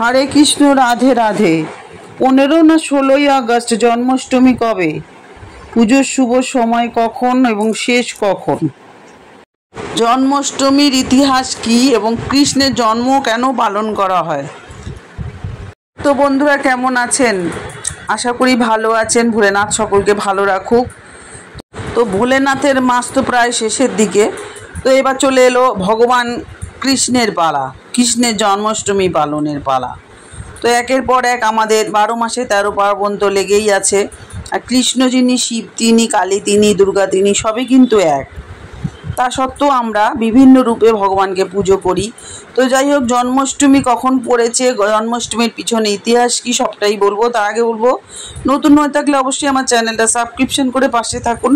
হরে কৃষ্ণ, রাধে রাধে। 15 না 16ই আগস্ট জন্মাষ্টমী কবে? পুজোর শুভ সময় কখন এবং শেষ কখন? জন্মাষ্টমীর ইতিহাস কি এবং কৃষ্ণের জন্ম কেন পালন করা হয়? তো বন্ধুরা, কেমন আছেন? আশা করি ভালো আছেন। ভোলেনাথ সকলকে ভালো রাখুক। তো ভোলেনাথের মাস তো প্রায় শেষের দিকে। তো এবার চলে এলো ভগবান কৃষ্ণের পালা, কৃষ্ণের জন্মাষ্টমী পালনের পালা। তো একের পর এক আমাদের 12 মাসে 13 পার্বণ তো লেগেই আছে। আর কৃষ্ণ যিনি, শিব তিনি, কালী তিনি, দুর্গা তিনি, সবই কিন্তু এক। তা সত্ত্বেও আমরা বিভিন্ন রূপে ভগবানকে পুজো করি। তো যাই হোক, জন্মাষ্টমী কখন পড়েছে, জন্মাষ্টমীর পিছনে ইতিহাস কি, সবটাই বলবো। তার আগে বলবো, নতুন হয়ে থাকলে অবশ্যই আমার চ্যানেলটা সাবস্ক্রিপশন করে পাশে থাকুন,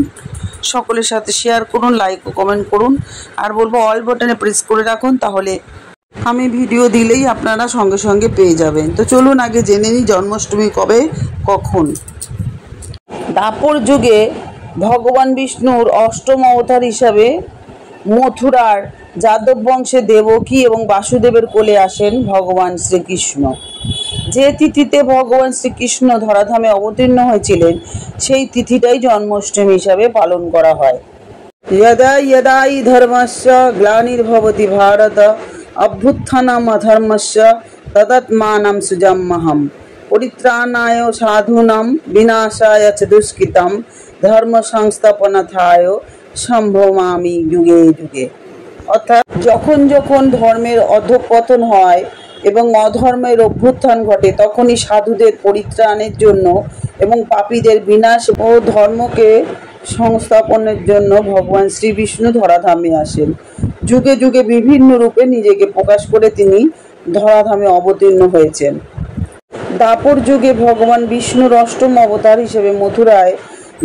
সকলের সাথে শেয়ার করুন, লাইক ও কমেন্ট করুন, আর বলবো অল বাটনে প্রেস করে রাখুন, তাহলে আমি ভিডিও দিলেই আপনারা সঙ্গে সঙ্গে পেয়ে যাবেন। তো চলুন আগে জেনে নিই জন্মাষ্টমী কবে কখন। দ্বাপর যুগে ভগবান বিষ্ণুর অষ্টম অবতার হিসাবে মথুরার যাদব বংশে দেবকী এবং বাসুদেবের কোলে আসেন ভগবান শ্রীকৃষ্ণ। যে তিথিতে ভগবান শ্রীকৃষ্ণ ধরাধামে অবতীর্ণ হয়েছিলেন, সেই তিথিটাই জন্মাষ্টমী হিসাবে পালন করা হয়। यदा यदा हि धर्मस्य ग्लानिर्भवति भारत अभ्युत्थानम् अधर्मस्य तदात्मानं सृजाम्यहम् परित्राणाय साधूनां विनाशाय च दुष्कृतं धर्म সংস্থাপনার্থায় সম্ভবামি যুগে যুগে। অর্থাৎ যখন যখন ধর্মের অধঃপতন হয় এবং অধর্মের অভ্যুত্থান ঘটে, তখনই সাধুদের পরিত্রাণের জন্য এবং পাপীদের বিনাশ ও ধর্মকে সংস্থাপনের জন্য ভগবান শ্রী বিষ্ণু ধরাধামে আসেন। যুগে যুগে বিভিন্ন রূপে নিজেকে প্রকাশ করে তিনি ধরাধামে অবতীর্ণ হয়েছেন। দ্বাপর যুগে ভগবান বিষ্ণুর অষ্টম অবতার হিসেবে মথুরায়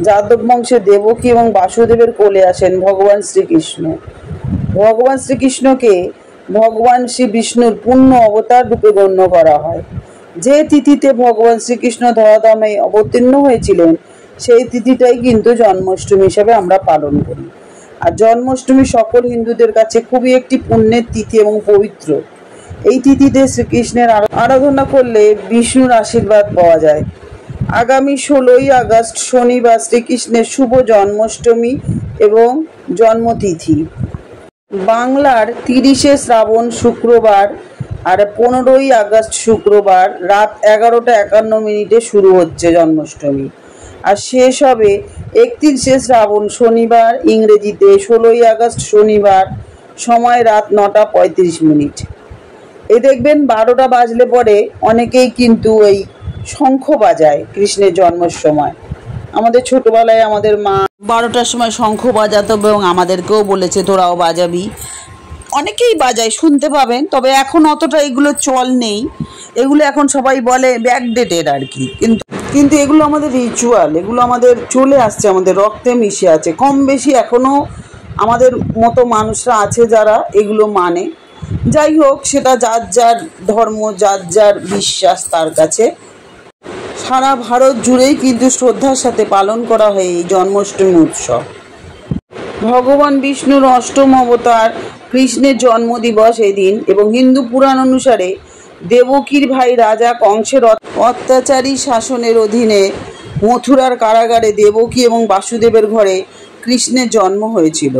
যাদব বংশে দেবকী এবং বাসুদেবের কোলে আসেন ভগবান শ্রীকৃষ্ণ। ভগবান শ্রীকৃষ্ণকে ভগবান শ্রী বিষ্ণুর পূর্ণ অবতার রূপে গণ্য করা হয়। যে তিথিতে ভগবান শ্রীকৃষ্ণ ধরাধামে অবতীর্ণ হয়েছিলেন, সেই তিথিটাই কিন্তু জন্মাষ্টমী হিসাবে আমরা পালন করি। আর জন্মাষ্টমী সকল হিন্দুদের কাছে খুবই একটি পুণ্যের তিথি এবং পবিত্র। এই তিথিতে শ্রীকৃষ্ণের আরাধনা করলে বিষ্ণুর আশীর্বাদ পাওয়া যায়। আগামী 16ই আগস্ট শনিবার শ্রীকৃষ্ণের শুভ জন্মাষ্টমী এবং জন্মতিথি। বাংলার 30শে শ্রাবণ শুক্রবার আর 15ই আগস্ট শুক্রবার রাত 11টা 51 শুরু হচ্ছে জন্মাষ্টমী, আর শেষ হবে 31শে শ্রাবণ শনিবার, ইংরেজিতে 16ই আগস্ট শনিবার, সময় রাত 9টা 35। এই দেখবেন 12টা বাজলে পরে অনেকেই কিন্তু এই শঙ্খ বাজায় কৃষ্ণের জন্মের সময়। আমাদের ছোটবেলায় আমাদের মা 12টার সময় শঙ্খ বাজাতো এবং আমাদেরকেও বলেছে তোরাও বাজাবি। অনেকেই বাজায়, শুনতে পাবেন। তবে এখন অতটা এগুলো চল নেই, এগুলো এখন সবাই বলে ব্যাকডেটেড আর কি। কিন্তু এগুলো আমাদের রিচুয়াল, এগুলো আমাদের চলে আসছে, আমাদের রক্তে মিশে আছে। কম বেশি এখনও আমাদের মতো মানুষরা আছে যারা এগুলো মানে। যাই হোক, সেটা যার যার ধর্ম, যার যার বিশ্বাস, তার কাছে। সারা ভারত জুড়েই কিন্তু শ্রদ্ধার সাথে পালন করা হয় এই জন্মাষ্টমী উৎসব। ভগবান বিষ্ণুর অষ্টম অবতার কৃষ্ণের জন্মদিবস এদিন, এবং হিন্দু পুরাণ অনুসারে দেবকীর ভাই রাজা কংসের অত্যাচারী শাসনের অধীনে মথুরার কারাগারে দেবকী এবং বাসুদেবের ঘরে কৃষ্ণের জন্ম হয়েছিল।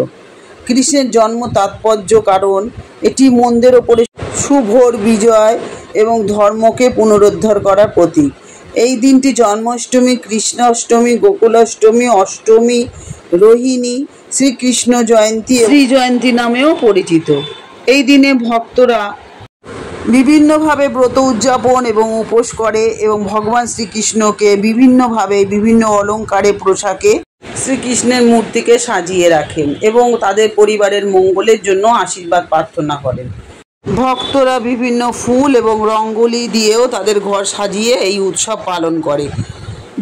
কৃষ্ণের জন্ম তাৎপর্য, কারণ এটি মন্দের ওপরে শুভর বিজয় এবং ধর্মকে পুনরুদ্ধার করার প্রতীক। এই দিনটি জন্মাষ্টমী, কৃষ্ণাষ্টমী, গোকুলাষ্টমী, অষ্টমী, রোহিণী, শ্রীকৃষ্ণ জয়ন্তী, শ্রী জয়ন্তী নামেও পরিচিত। এই দিনে ভক্তরা বিভিন্নভাবে ব্রত উদযাপন এবং উপোস করে এবং ভগবান শ্রীকৃষ্ণকে বিভিন্নভাবে বিভিন্ন অলঙ্কারে, পোশাকে শ্রীকৃষ্ণের মূর্তিকে সাজিয়ে রাখেন এবং তাদের পরিবারের মঙ্গলের জন্য আশীর্বাদ প্রার্থনা করেন। ভক্তরা বিভিন্ন ফুল এবং রঙ্গোলি দিয়েও তাদের ঘর সাজিয়ে এই উৎসব পালন করে।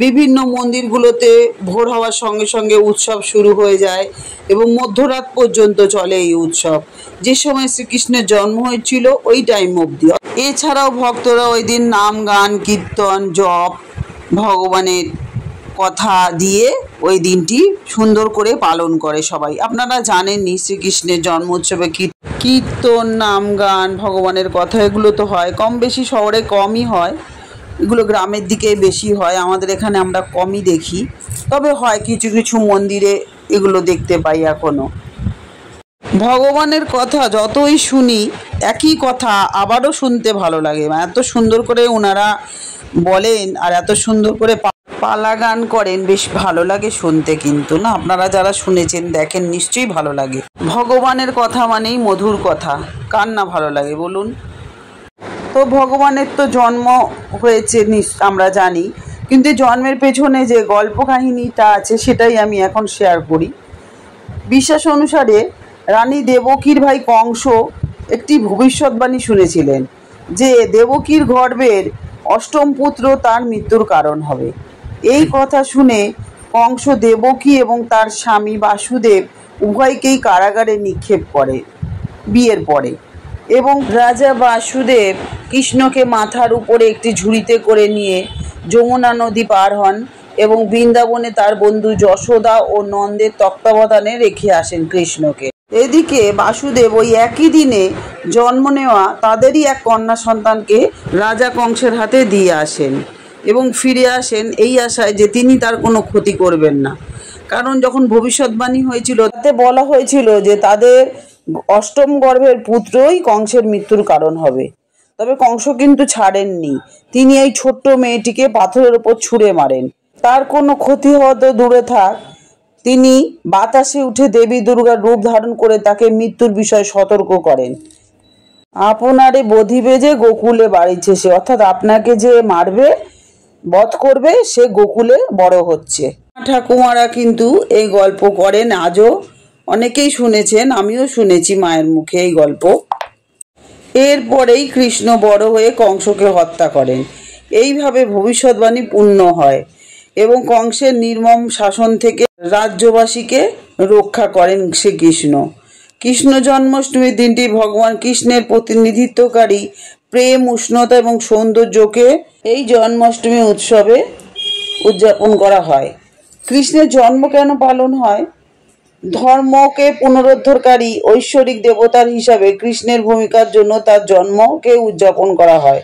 বিভিন্ন মন্দিরগুলোতে ভোর হওয়ার সঙ্গে সঙ্গে উৎসব শুরু হয়ে যায় এবং মধ্যরাত পর্যন্ত চলে এই উৎসব। যে সময় শ্রীকৃষ্ণের জন্ম হয়েছিল ওই টাইম অবধি। এছাড়াও ভক্তরা ওই দিন নাম, গান, কীর্তন, জপ, ভগবানের কথা দিয়ে ওই দিনটি সুন্দর করে পালন করে সবাই। আপনারা জানেনই শ্রীকৃষ্ণের জন্মোৎসবে কীর্তন, নাম গান, ভগবানের কথা এগুলো তো হয়, কম বেশি শহরে কমই হয়, এগুলো গ্রামের দিকে বেশি হয়, আমাদের এখানে আমরা কমই দেখি। তবে হয় কিছু কিছু মন্দিরে এগুলো দেখতে পাই এখনও। ভগবানের কথা যতই শুনি একই কথা আবারও শুনতে ভালো লাগে। এত সুন্দর করে ওনারা বলেন আর এত সুন্দর করে পালা গান করেন, বেশ ভালো লাগে শুনতে। কিন্তু না, আপনারা যারা শুনেছেন দেখেন নিশ্চয়ই ভালো লাগে। ভগবানের কথা মানেই মধুর কথা, কার না ভালো লাগে বলুন? তো ভগবানের তো জন্ম হয়েছে আমরা জানি, কিন্তু জন্মের পেছনে যে গল্প কাহিনীটা আছে সেটাই আমি এখন শেয়ার করি। বিশ্বাস অনুসারে রানী দেবকীর ভাই কংস একটি ভবিষ্যৎবাণী শুনেছিলেন যে দেবকীর গর্ভের অষ্টম পুত্র তার মৃত্যুর কারণ হবে। এই কথা শুনে কংস দেবকী এবং তার স্বামী বাসুদেব উভয়কেই কারাগারে নিক্ষেপ করে বিয়ের পরে, এবং রাজা বাসুদেব কৃষ্ণকে মাথার উপরে একটি ঝুড়িতে করে নিয়ে যমুনা নদী পার হন এবং বৃন্দাবনে তার বন্ধু যশোদা ও নন্দের তত্ত্বাবধানে রেখে আসেন কৃষ্ণকে। এদিকে বাসুদেব ওই একই দিনে জন্ম নেওয়া তাদেরই এক কন্যা সন্তানকে রাজা কংসের হাতে দিয়ে আসেন এবং ফিরে আসেন এই আশায় যে তিনি তার কোনো ক্ষতি করবেন না। কারণ যখন ভবিষ্যৎবাণী হয়েছিল তাতে বলা হয়েছিল যে তাদের অষ্টম গর্ভের পুত্রই কংসের মৃত্যুর কারণ হবে। তবে কংস কিন্তু ছাড়েননি, তিনি এই ছোট্ট মেয়েটিকে পাথরের ওপর ছুঁড়ে মারেন। তার কোনো ক্ষতি হওয়া তো দূরে থাক, তিনি বাতাসে উঠে দেবী দুর্গার রূপ ধারণ করে তাকে মৃত্যুর বিষয়ে সতর্ক করেন। আপনারে বধিবে যে গোকুলে বাড়িছে সে, অর্থাৎ আপনাকে যে মারবে, বধ করবে, সে গোকুলে বড় হচ্ছে। ঠাকুমারা কিন্তু এই গল্প করেন, আজও অনেকেই শুনেছেন, আমিও শুনেছি মায়ের মুখে এই গল্প। এরপরেই কৃষ্ণ বড় হয়ে কংসকে হত্যা করেন। এইভাবে ভবিষ্যৎবাণী পূর্ণ হয় এবং কংসের নির্মম শাসন থেকে রাজ্যবাসীকে রক্ষা করেন শ্রীকৃষ্ণ। কৃষ্ণ জন্মাষ্টমীর দিনটি ভগবান কৃষ্ণের প্রতিনিধিত্বকারী প্রেম, উষ্ণতা এবং সৌন্দর্যকে এই জন্মাষ্টমী উৎসবে উদযাপন করা হয়। কৃষ্ণের জন্ম কেন পালন হয়? ধর্মকে পুনরুদ্ধারকারী ঐশ্বরিক দেবতার হিসাবে কৃষ্ণের ভূমিকার জন্য তার জন্মকে উদযাপন করা হয়।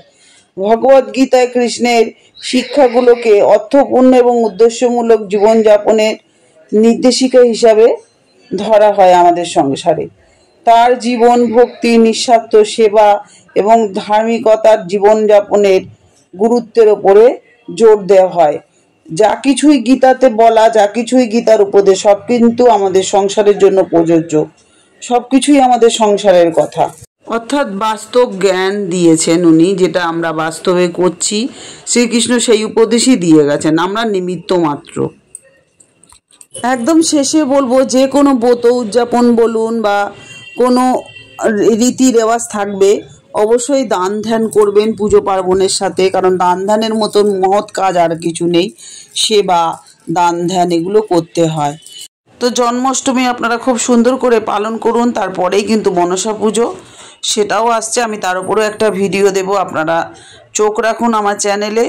ভগবদ্গীতায় কৃষ্ণের শিক্ষাগুলোকে অর্থপূর্ণ এবং উদ্দেশ্যমূলক জীবনযাপনের নির্দেশিকা হিসাবে ধরা হয় আমাদের সংসারে। তার জীবন, ভক্তি, নিঃস্বার্থ সেবা এবং ধার্মিকতার জীবনযাপনের গুরুত্বের ওপরে জোর দেওয়া হয়। যা কিছুই গীতাতে বলা, যা কিছুই গীতার উপদেশ, সব কিন্তু আমাদের সংসারের জন্য প্রযোজ্য, সব কিছুই আমাদের সংসারের কথা। অর্থাৎ বাস্তব জ্ঞান দিয়েছেন উনি, যেটা আমরা বাস্তবে করছি। শ্রীকৃষ্ণ সেই উপদেশই দিয়ে গেছেন, আমরা নিমিত্ত মাত্র। একদম শেষে বলবো, যে কোনো ব্রত উদযাপন বলুন বা কোনো রীতি রেওয়াজ থাকবে, অবশ্যই দান ধ্যান করবেন পুজো পার্বণের সাথে, কারণ দান ধ্যানের মতন মহৎ কাজ আর কিছু নেই। সেবা, দান ধ্যান এগুলো করতে হয়। তো জন্মাষ্টমী আপনারা খুব সুন্দর করে পালন করুন। তারপরেই কিন্তু মনসা পুজো, সেটাও আসছে, আমি তার উপরেও একটা ভিডিও দেব, আপনারা চোখ রাখুন আমার চ্যানেলে।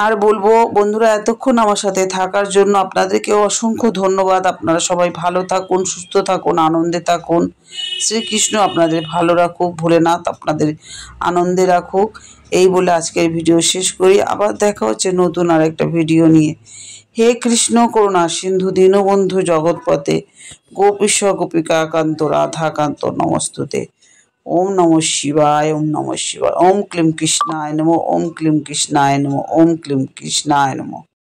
আর বলবো বন্ধুরা, এতক্ষণ আমার সাথে থাকার জন্য আপনাদেরকেও অসংখ্য ধন্যবাদ। আপনারা সবাই ভালো থাকুন, সুস্থ থাকুন, আনন্দে থাকুন। শ্রীকৃষ্ণ আপনাদের ভালো রাখুক, ভোলেনাথ আপনাদের আনন্দে রাখুক। এই বলে আজকের ভিডিও শেষ করি। আবার দেখা হচ্ছে নতুন আর একটা ভিডিও নিয়ে। হে কৃষ্ণ করুণা সিন্ধু দীনবন্ধু জগৎপতে গোপীশ গোপিকাকান্ত রাধাকান্ত নমস্তুতে। ওম নমঃ শিবায়, ওম নমঃ শিবায়, ওম ক্লীম কৃষ্ণায় নমঃ, ওম ক্লীম কৃষ্ণায় নমঃ, ওম ক্লীম কৃষ্ণায় নমঃ।